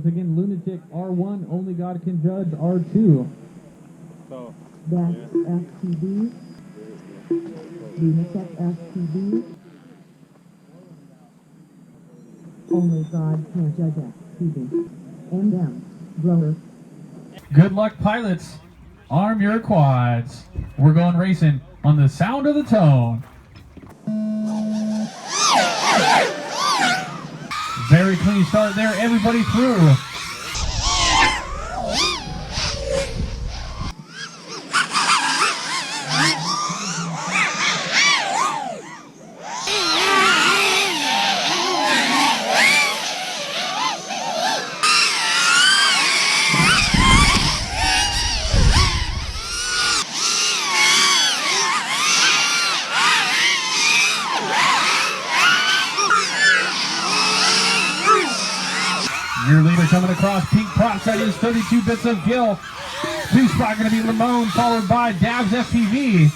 Once again, Lunatic R1, Only God Can Judge R2. So, That's FPV. Lunatic FPV. Only God Can Judge FPV. M. Grower. Good luck, pilots. Arm your quads. We're going racing on the sound of the tone. Very clean start there, everybody through. Your leader coming across, pink props, that is 32 bits of Gil. Two spot going to be Limon, followed by Dabs FPV.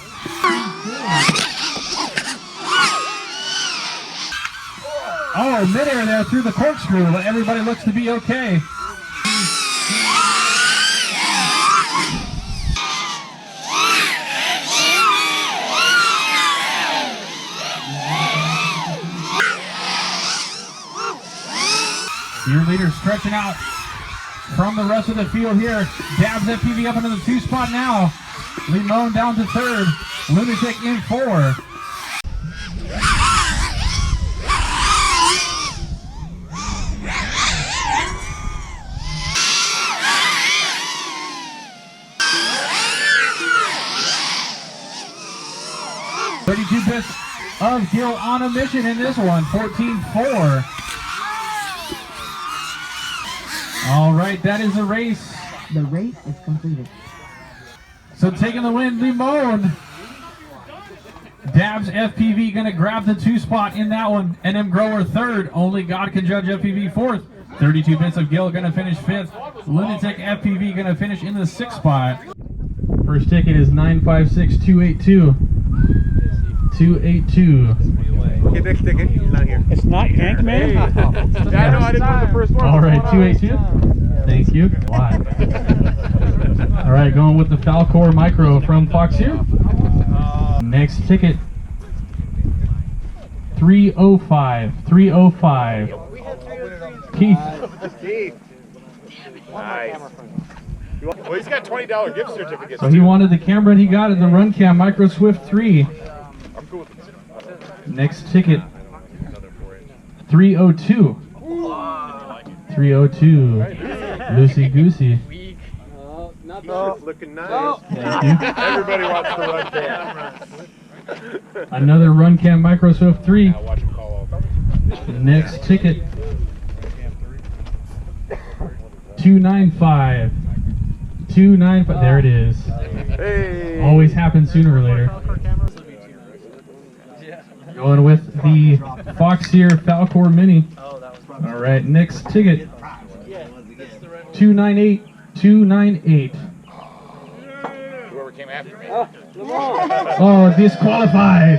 Oh, midair there through the corkscrew, but everybody looks to be okay. Your leader stretching out from the rest of the field here. Dabs FPV up into the 2 spot now. Limon down to 3rd. Lunatic in 4. $32 bits of Gil on a mission in this one. 14-4. All right, that is the race. The race is completed. So taking the win, Limon. Dabs FPV gonna grab the 2 spot in that one. NM Grower 3rd. Only God Can Judge FPV 4th. 32 bits of Gil gonna finish 5th. Lunatic FPV gonna finish in the 6th spot. First ticket is 956282. 282. okay, next ticket. He's not here. It's not Yank Man? Yeah, I know, I didn't know the first one. All right, 282. Thank you. All right, going with the Falcor Micro from Fox here. Next ticket, 305. 305. Keith. Nice. Well, he's got $20 gift certificates. So he wanted the camera and he got it, the Runcam Micro Swift 3. I'm cool with it. Next ticket, 302. 302. Loosey Goosey. No, looking nice. Thank you. Everybody wants the run cam. Another Runcam Micro Swift 3. Now watch him call off. Next ticket, 295. 295. There it is. Hey. Always happens sooner or later. Going with the Foxier Falcor Mini. All right, next ticket, 298. 298. Whoever came after me. Oh, disqualified.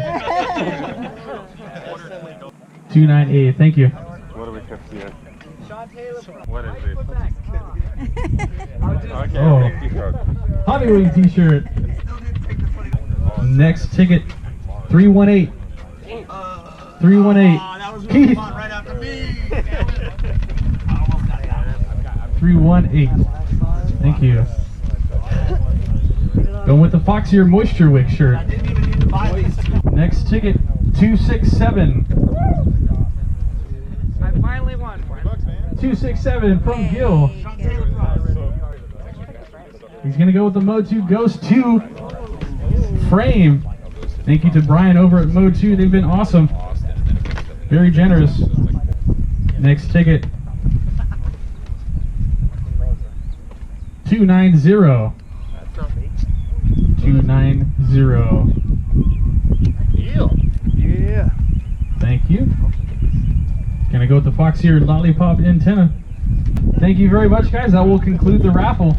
298. Thank you. What do we kept here? What is it? Okay, Oh. t-shirt. Hobby Wing t-shirt. Next ticket, 318. 318. Keith. Right after me. 318. Thank you. Going with the Foxier Moisture Wick shirt. Next ticket, 267. I finally won. 267 from Gil. He's going to go with the Mode 2 Ghost 2 frame. Thank you to Brian over at Mode 2. They've been awesome. Very generous. Next ticket, 290. 290. Yeah. Thank you. Gonna go with the Foxier Lollipop antenna. Thank you very much, guys. That will conclude the raffle.